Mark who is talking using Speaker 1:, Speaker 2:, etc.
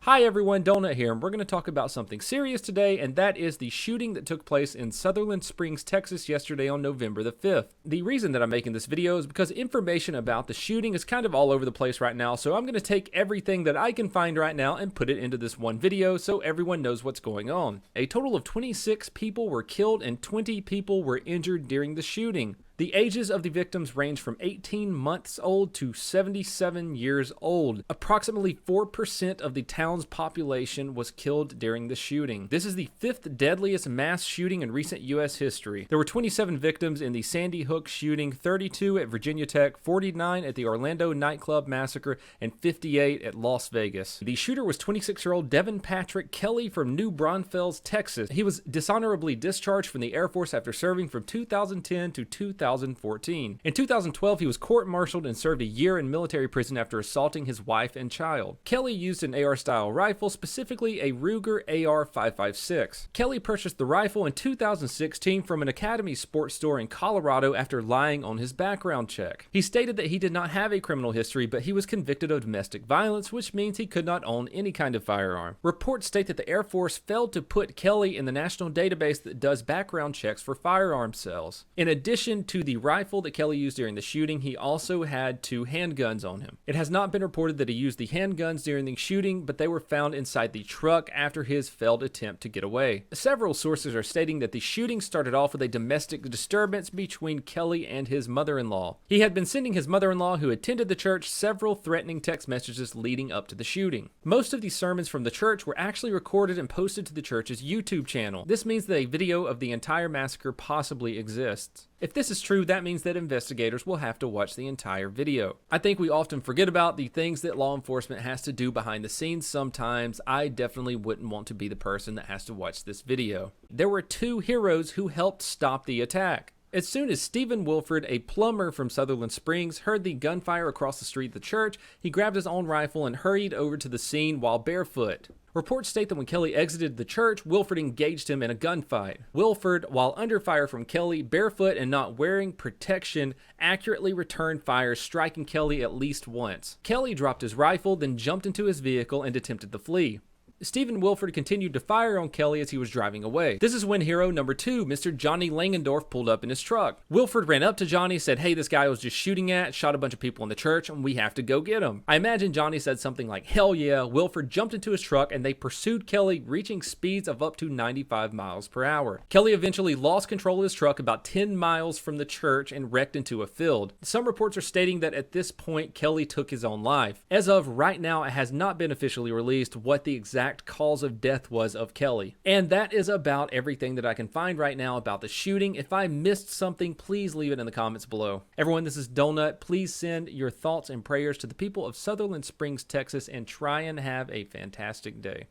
Speaker 1: Hi everyone, Donut here, and we're going to talk about something serious today, and that is the shooting that took place in Sutherland Springs, Texas yesterday on November the 5th. The reason that I'm making this video is because information about the shooting is kind of all over the place right now, so I'm going to take everything that I can find right now and put it into this one video so everyone knows what's going on. A total of 26 people were killed and 20 people were injured during the shooting. The ages of the victims range from 18 months old to 77 years old. Approximately 4% of the town's population was killed during the shooting. This is the 5th deadliest mass shooting in recent U.S. history. There were 27 victims in the Sandy Hook shooting, 32 at Virginia Tech, 49 at the Orlando nightclub massacre, and 58 at Las Vegas. The shooter was 26-year-old Devin Patrick Kelly from New Braunfels, Texas. He was dishonorably discharged from the Air Force after serving from 2010 to 2014. In 2012, he was court-martialed and served a year in military prison after assaulting his wife and child. Kelly used an AR-style rifle, specifically a Ruger AR-556. Kelly purchased the rifle in 2016 from an Academy sports store in Colorado after lying on his background check. He stated that he did not have a criminal history, but he was convicted of domestic violence, which means he could not own any kind of firearm. Reports state that the Air Force failed to put Kelly in the national database that does background checks for firearm sales. In addition to the rifle that Kelly used during the shooting, he also had 2 handguns on him. It has not been reported that he used the handguns during the shooting, but they were found inside the truck after his failed attempt to get away. Several sources are stating that the shooting started off with a domestic disturbance between Kelly and his mother-in-law. He had been sending his mother-in-law, who attended the church, several threatening text messages leading up to the shooting. Most of the sermons from the church were actually recorded and posted to the church's YouTube channel. This means that a video of the entire massacre possibly exists. If this is true, that means that investigators will have to watch the entire video. I think we often forget about the things that law enforcement has to do behind the scenes sometimes. I definitely wouldn't want to be the person that has to watch this video. There were 2 heroes who helped stop the attack. As soon as Stephen Wilford, a plumber from Sutherland Springs, heard the gunfire across the street of the church, he grabbed his own rifle and hurried over to the scene while barefoot. Reports state that when Kelly exited the church, Wilford engaged him in a gunfight. Wilford, while under fire from Kelly, barefoot and not wearing protection, accurately returned fire, striking Kelly at least once. Kelly dropped his rifle, then jumped into his vehicle and attempted to flee. Stephen Wilford continued to fire on Kelly as he was driving away. This is when hero number 2, Mr. Johnny Langendorf, pulled up in his truck. Wilford ran up to Johnny, said, "Hey, this guy I was just shooting at shot a bunch of people in the church and we have to go get him." I imagine Johnny said something like, "Hell yeah." Wilford jumped into his truck and they pursued Kelly, reaching speeds of up to 95 miles per hour. Kelly eventually lost control of his truck about 10 miles from the church and wrecked into a field. Some reports are stating that at this point, Kelly took his own life. As of right now, it has not been officially released what the exact cause of death was of Kelly. And that is about everything that I can find right now about the shooting. If I missed something, please leave it in the comments below. Everyone, this is Donut. Please send your thoughts and prayers to the people of Sutherland Springs, Texas, and try and have a fantastic day.